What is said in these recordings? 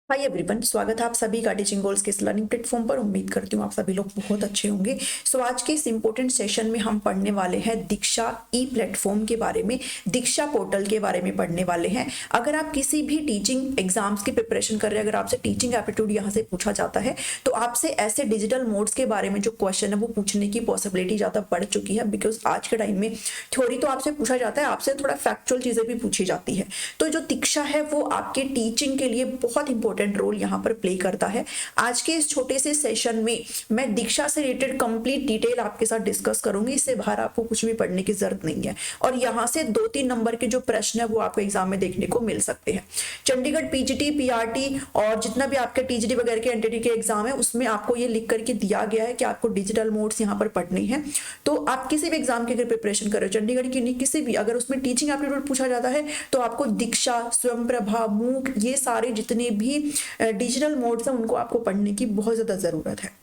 Hi everyone, स्वागत है आप सभी का टीचिंग गोल्स के इस लर्निंग प्लेटफॉर्म पर। उम्मीद करती हूँ आप सभी लोग बहुत अच्छे होंगे। आज के इस इंपॉर्टेंट सेशन में हम पढ़ने वाले हैं दीक्षा ई प्लेटफॉर्म के बारे में, दीक्षा पोर्टल के बारे में पढ़ने वाले हैं। अगर आप किसी भी टीचिंग एग्जाम्स की प्रिपरेशन कर रहे हैं, अगर आपसे टीचिंग एप्टीट्यूड यहाँ से पूछा जाता है तो आपसे ऐसे डिजिटल मोड्स के बारे में जो क्वेश्चन है वो पूछने की पॉसिबिलिटी ज्यादा बढ़ चुकी है। बिकॉज आज के टाइम में थ्योरी तो आपसे पूछा जाता है, आपसे थोड़ा फैक्चुअल चीजें भी पूछी जाती है। तो जो दीक्षा है वो आपके टीचिंग के लिए बहुत इंपॉर्टेंट रोल यहाँ पर प्ले करता है। आज के इस छोटे से सेशन में मैं दीक्षा से रिलेटेड कंप्लीट डिटेल आपके साथ डिस्कस करूंगी। इससे बाहर आपको कुछ भी पढ़ने की जरूरत नहीं है और यहाँ से 2-3 नंबर के जो प्रश्न है वो आपको एग्जाम में देखने को मिल सकते हैं। चंडीगढ़ पीजीटी, पीआरटी और जितना भी आपके टीजीटी वगैरह के एनटीटी के एग्जाम है उसमें आपको ये लिख करके दिया गया है कि आपको डिजिटल मोड्स यहाँ पर पढ़ने हैं। तो आप किसी भी एग्जाम की अगर प्रिपरेशन कर रहे हो, चंडीगढ़ की नहीं किसी भी, अगर उसमें टीचिंग एप्टीट्यूड पूछा जाता है तो आपको दीक्षा, स्वयंप्रभा, मूक, ये सारे जितने भी डिजिटल मोड्स हैं उनको आपको पढ़ने की बहुत ज्यादा जरूरत है।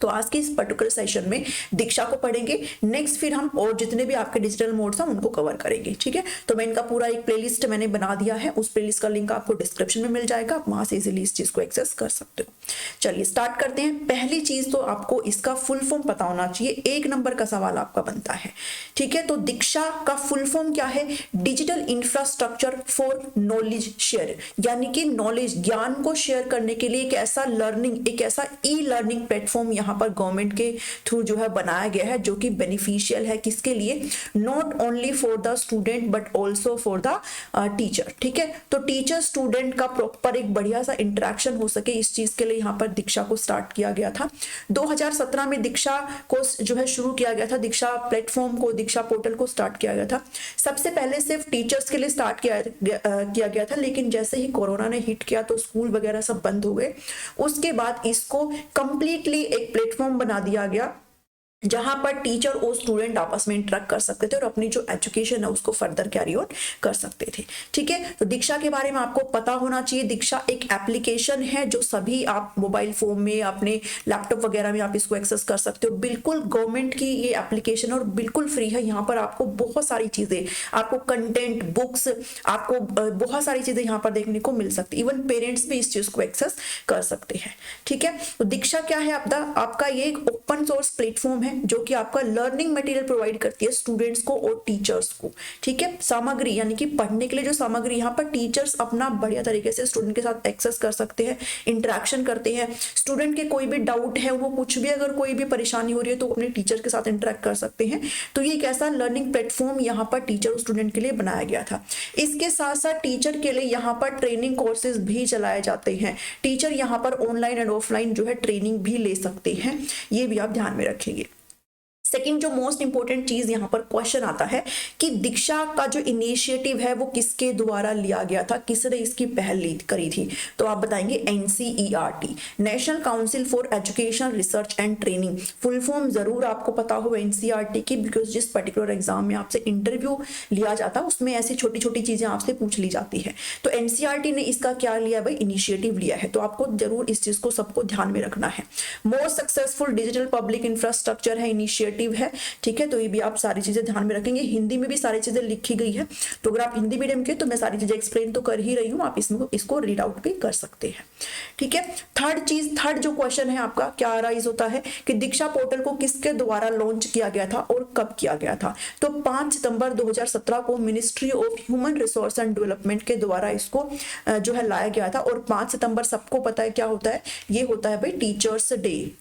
तो आज के इस पर्टिकुलर सेशन में दीक्षा को पढ़ेंगे। नेक्स्ट फिर हम और जितने भी आपके डिजिटल मोड्स हैं उनको कवर करेंगे। ठीक है, तो मैं इनका पूरा एक प्लेलिस्ट मैंने बना दिया है, उस प्लेलिस्ट का लिंक आपको डिस्क्रिप्शन में मिल जाएगा, आप वहां से इजीली इस चीज को एक्सेस कर सकते हो। चलिए स्टार्ट करते हैं। पहली चीज तो आपको इसका फुल फॉर्म पता होना चाहिए, 1 नंबर का सवाल आपका बनता है। ठीक है, तो दीक्षा का फुल फॉर्म क्या है? Digital infrastructure for knowledge share, यानी कि नॉलेज, ज्ञान को शेयर करने के लिए एक ऐसा लर्निंग, एक ऐसा ई लर्निंग प्लेटफॉर्म यहाँ पर गवर्नमेंट के थ्रू जो है बनाया गया है, जो कि बेनिफिशियल है किसके लिए? Not only for the student but also for the teacher. ठीक है, तो टीचर स्टूडेंट का प्रॉपर एक बढ़िया सा इंटरेक्शन हो सके, इस चीज के लिए यहाँ पर दीक्षा को स्टार्ट किया गया था। 2017 में दीक्षा को जो है शुरू किया गया था, दीक्षा प्लेटफॉर्म को, दीक्षा पोर्टल को स्टार्ट किया गया था। सबसे पहले सिर्फ टीचर्स के लिए स्टार्ट किया गया था, लेकिन जैसे ही कोरोना ने हिट किया तो स्कूल वगैरह सब बंद हो गए। उसके बाद इसको कंप्लीटली एक प्लेटफॉर्म बना दिया गया जहां पर टीचर और स्टूडेंट आपस में इंटरेक्ट कर सकते थे और अपनी जो एजुकेशन है उसको फर्दर कैरी ऑन कर सकते थे। ठीक है, तो दीक्षा के बारे में आपको पता होना चाहिए। दीक्षा एक एप्लीकेशन है जो सभी आप मोबाइल फोन में, अपने लैपटॉप वगैरह में आप इसको एक्सेस कर सकते हो। बिल्कुल गवर्नमेंट की ये एप्लीकेशन और बिल्कुल फ्री है। यहाँ पर आपको बहुत सारी चीजें, आपको कंटेंट, बुक्स, आपको बहुत सारी चीजें यहाँ पर देखने को मिल सकती है। इवन पेरेंट्स भी इस चीज को एक्सेस कर सकते हैं। ठीक है, तो दीक्षा क्या है? आपका ये एक ओपन सोर्स प्लेटफॉर्म है जो कि आपका लर्निंग मटेरियल प्रोवाइड करती है स्टूडेंट्स को और टीचर्स को। ठीक है, सामग्री यानी कि पढ़ने के लिए जो सामग्री, यहाँ पर टीचर्स अपना बढ़िया तरीके से स्टूडेंट के साथ एक्सेस कर सकते हैं, इंटरेक्शन करते हैं। स्टूडेंट के कोई भी डाउट है, वो कुछ भी, अगर कोई भी परेशानी हो रही है तो अपने टीचर के साथ इंटरेक्ट कर सकते हैं। तो ये एक ऐसा लर्निंग प्लेटफॉर्म यहाँ पर टीचर और स्टूडेंट के लिए बनाया गया था। इसके साथ साथ टीचर के लिए यहाँ पर ट्रेनिंग कोर्सेज भी चलाए जाते हैं। टीचर यहाँ पर ऑनलाइन एंड ऑफलाइन जो है ट्रेनिंग भी ले सकते हैं, ये भी आप ध्यान में रखेंगे। सेकंड, जो मोस्ट इंपोर्टेंट चीज यहाँ पर क्वेश्चन आता है कि दीक्षा का जो इनिशिएटिव है वो किसके द्वारा लिया गया था, किसने इसकी पहल लीड करी थी? तो आप बताएंगे NCERT, national council for education research and training. Full form जरूर आपको पता हो एनसीईआरटी की, बिकॉज जिस पर्टिकुलर एग्जाम में आपसे इंटरव्यू लिया जाता है उसमें ऐसी छोटी छोटी चीजें आपसे पूछ ली जाती है। तो एनसीईआरटी ने इसका क्या लिया भाई? इनिशिएटिव लिया है। तो आपको जरूर इस चीज को सबको ध्यान में रखना है। Most successful digital public infrastructure है, इनिशिएटिव है। ठीक है, तो ये भी आप सारी चीजें ध्यान में रखेंगे। हिंदी में भी सारी चीजें लिखी गई है, तो अगर आप हिंदी मीडियम के तो मैं सारी चीजें एक्सप्लेन तो कर ही रही हूं, आप इसको रीड आउट भी कर सकते हैं। ठीक है, थर्ड जो क्वेश्चन है आपका क्या अराइज होता है कि दीक्षा पोर्टल को किसके द्वारा लॉन्च किया गया था और कब किया गया था? तो 5 सितंबर 2017 को ministry of human resource and development के द्वारा इसको जो है लाया गया था। और 5 सितंबर सबको पता है क्या होता है? ये होता है भाई टीचर्स डे।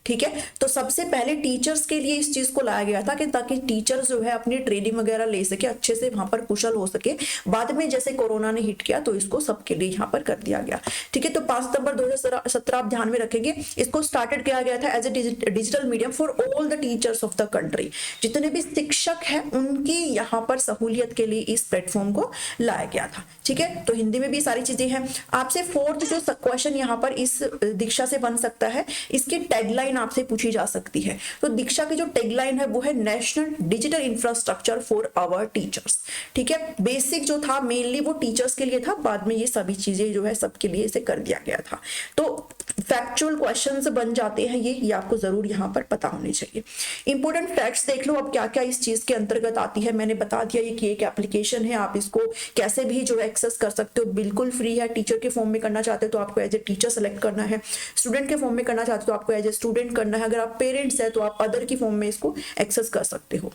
ठीक है, तो सबसे पहले टीचर्स के लिए इस चीज को लाया गया था कि ताकि टीचर्स जो है अपनी ट्रेनिंग वगैरह ले सके, अच्छे से वहां पर कुशल हो सके। बाद में जैसे कोरोना ने हिट किया तो इसको सबके लिए यहाँ पर कर दिया गया। ठीक है, तो 5 सितंबर 2017 आप ध्यान में रखेंगे। इसको स्टार्टेड किया गया था as a digital medium for all the teachers of the country. जितने भी शिक्षक हैं उनकी यहाँ पर सहूलियत के लिए इस प्लेटफॉर्म को लाया गया था। ठीक है, तो हिंदी में भी सारी चीजें हैं। आपसे फोर्थ जो क्वेश्चन यहाँ पर इस दीक्षा से बन सकता है, इसकी टैगलाइन आपसे पूछी जा सकती है। तो दीक्षा की जो टैगलाइन है वो है national digital infrastructure for our teachers. ठीक है, बेसिक जो था मेनली वो टीचर्स के लिए था, बाद में ये सभी चीजें जो है सबके लिए इसे कर दिया गया था। तो फैक्चुअल क्वेश्चंस बन जाते हैं ये आपको जरूर यहाँ पर पता होने चाहिए। इंपॉर्टेंट फैक्ट्स देख लो अब क्या क्या इस चीज के अंतर्गत आती है। मैंने बता दिया ये कि एक एप्लीकेशन है, आप इसको कैसे भी जो है एक्सेस कर सकते हो, बिल्कुल फ्री है। टीचर के फॉर्म में करना चाहते हो तो आपको एज ए टीचर सेलेक्ट करना है, स्टूडेंट के फॉर्म में करना चाहते हो तो आपको एज ए स्टूडेंट करना है, अगर आप पेरेंट्स है तो आप अदर की फॉर्म में इसको एक्सेस कर सकते हो।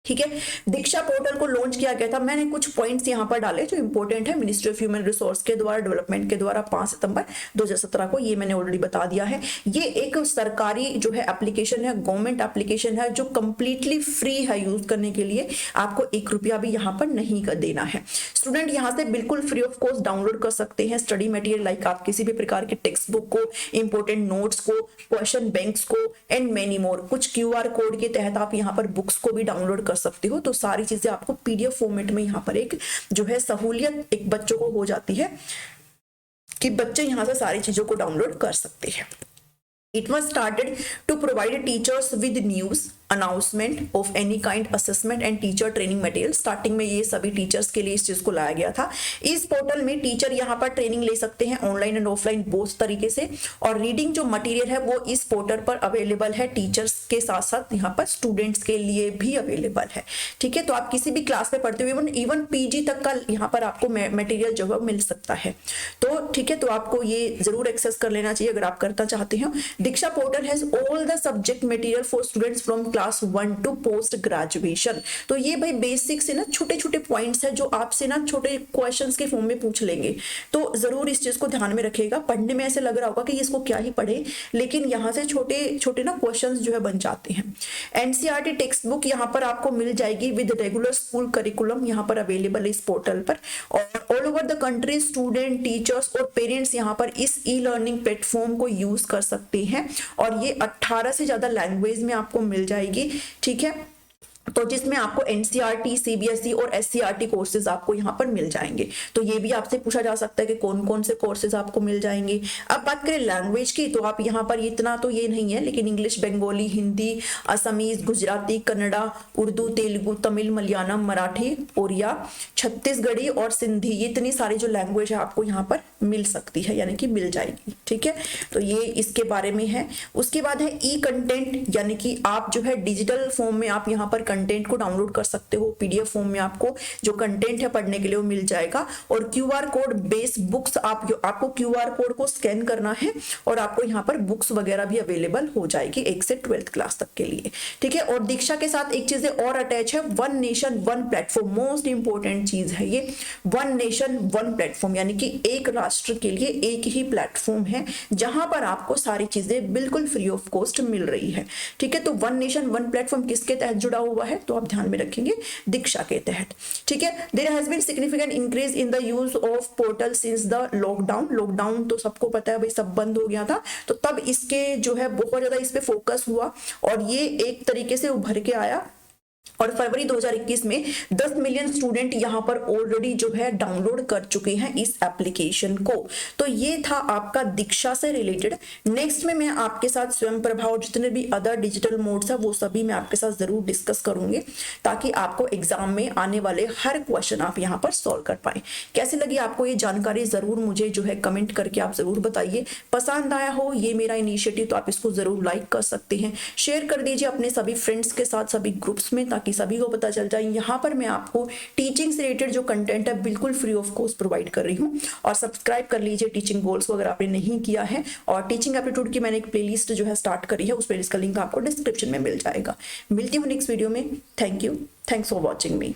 ठीक है, दीक्षा पोर्टल को लॉन्च किया गया था। मैंने कुछ पॉइंट्स यहाँ पर डाले जो इंपॉर्टेंट है, मिनिस्ट्री ऑफ ह्यूमन रिसोर्स के द्वारा, डेवलपमेंट के द्वारा 5 सितंबर 2017 को, ये मैंने ऑलरेडी बता दिया है। ये एक सरकारी जो है एप्लीकेशन है, गवर्नमेंट एप्लीकेशन है जो कंप्लीटली फ्री है यूज करने के लिए, आपको 1 रुपया भी यहाँ पर नहीं कर देना है। स्टूडेंट यहाँ से बिल्कुल फ्री ऑफ कॉस्ट डाउनलोड कर सकते हैं स्टडी मटेरियल, लाइक आप किसी भी प्रकार के टेक्स्ट बुक को, इंपॉर्टेंट नोट्स को, क्वेश्चन बैंक्स को एंड मेनी मोर। कुछ QR कोड के तहत आप यहाँ पर बुक्स को भी डाउनलोड सकते हो। तो सारी चीजें आपको PDF फॉर्मेट में यहाँ पर एक जो है सहूलियत एक बच्चों को हो जाती है कि बच्चे यहाँ से सारी चीजों को डाउनलोड कर सकते हैं। It was started to provide teachers with news, announcement of any kind, assessment and teacher training material। Starting में ये सभी टीचर्स के लिए इस चीज को लाया गया था। इस पोर्टल में टीचर यहाँ पर ट्रेनिंग ले सकते हैं ऑनलाइन एंड ऑफलाइन बोथ तरीके से, और रीडिंग जो मटेरियल है वो इस पोर्टल पर अवेलेबल है, टीचर्स के साथ साथ यहाँ पर स्टूडेंट्स के लिए भी अवेलेबल है। ठीक है, तो आप किसी भी क्लास में पढ़ते हुए इवन PG तक का यहाँ पर आपको मटेरियल जो है मिल सकता है। तो ठीक है, तो आपको ये जरूर एक्सेस कर लेना चाहिए अगर आप करना चाहते हो। Diksha portal has all the subject material for students from class 1 to post graduation. तो ये भाई बेसिक से ना छोटे छोटे पॉइंट्स है जो आपसे ना छोटे क्वेश्चंस के फॉर्म में पूछ लेंगे, तो जरूर इस चीज को ध्यान में रखिएगा। पढ़ने में ऐसे लग रहा होगा कि इसको क्या ही पढ़े, लेकिन यहाँ से छोटे छोटे ना क्वेश्चंस जो है बन जाते हैं। NCERT टेक्स्ट बुक यहाँ पर आपको मिल जाएगी विद रेगुलर स्कूल करिकुलम, यहाँ पर अवेलेबल है इस पोर्टल पर। और all over the country student, teachers और पेरेंट्स यहाँ पर इस ई-लर्निंग प्लेटफॉर्म को यूज कर सकते हैं, और ये 18 से ज्यादा लैंग्वेज में आपको मिल जाएगी। ठीक है, तो जिसमें आपको NCERT, CBSE और SCERT कोर्सेज आपको यहाँ पर मिल जाएंगे। तो ये भी आपसे पूछा जा सकता है कि कौन कौन से कोर्सेज आपको मिल जाएंगे। अब बात करें लैंग्वेज की, तो आप यहाँ पर इतना तो ये नहीं है, लेकिन इंग्लिश, बंगाली, हिंदी, असमीज, गुजराती, कन्नड़ा, उर्दू, तेलुगु, तमिल, मलयालम, मराठी, ओरिया, छत्तीसगढ़ी और सिंधी, ये इतनी सारी जो लैंग्वेज है आपको यहाँ पर मिल सकती है, यानी कि मिल जाएगी। ठीक है, तो ये इसके बारे में है। उसके बाद है ई कंटेंट, यानी कि आप जो है डिजिटल फॉर्म में आप यहाँ पर कंटेंट को डाउनलोड कर सकते हो। PDF फॉर्म में आपको जो कंटेंट है पढ़ने के लिए वो मिल जाएगा। और QR कोड बेस्ड बुक्स, आपको QR कोड को स्कैन करना है और आपको यहाँ पर बुक्स वगैरह भी अवेलेबल हो जाएगी 1 से 12th क्लास तक के लिए। ठीक है, और दीक्षा के साथ एक चीज और अटैच है, one nation one platform. Most important चीज है ये, वन नेशन वन प्लेटफॉर्म, यानी कि एक राष्ट्र के लिए एक ही प्लेटफॉर्म है जहां पर आपको सारी चीजें बिल्कुल फ्री ऑफ कॉस्ट मिल रही है। ठीक है, तो वन नेशन वन प्लेटफॉर्म किसके तहत जुड़ा हुआ है, तो आप ध्यान में रखेंगे दीक्षा के तहत। ठीक है, there has been significant increase in the use of portal since the lockdown. Lockdown तो सबको पता है भाई, सब बंद हो गया था, तो तब इसके जो है बहुत ज्यादा इस पे फोकस हुआ और ये एक तरीके से उभर के आया। और फरवरी 2021 में 10 मिलियन स्टूडेंट यहाँ पर ऑलरेडी जो है डाउनलोड कर चुके हैं इस एप्लीकेशन को। तो ये था आपका दीक्षा से रिलेटेड। नेक्स्ट में मैं आपके साथ स्वयं प्रभा और जितने भी अदर डिजिटल मोड्स है वो सभी मैं आपके साथ जरूर डिस्कस करूंगी, ताकि आपको एग्जाम में आने वाले हर क्वेश्चन आप यहाँ पर सॉल्व कर पाए। कैसी लगी आपको ये जानकारी, जरूर मुझे जो है कमेंट करके आप जरूर बताइए। पसंद आया हो ये मेरा इनिशिएटिव तो आप इसको जरूर लाइक कर सकते हैं, शेयर कर दीजिए अपने सभी फ्रेंड्स के साथ, सभी ग्रुप्स में, ताकि सभी को पता चल जाए। यहाँ पर मैं आपको टीचिंग से रिलेटेड जो कंटेंट है बिल्कुल फ्री ऑफ कॉस्ट प्रोवाइड कर रही हूँ। और सब्सक्राइब कर लीजिए टीचिंग गोल्स को अगर आपने नहीं किया है। और टीचिंग एप्टीट्यूड की मैंने एक प्लेलिस्ट जो है स्टार्ट करी है, उस प्लेलिस्ट का लिंक आपको डिस्क्रिप्शन में मिल जाएगा। मिलती हूँ नेक्स्ट वीडियो में। Thank you, thanks for watching me.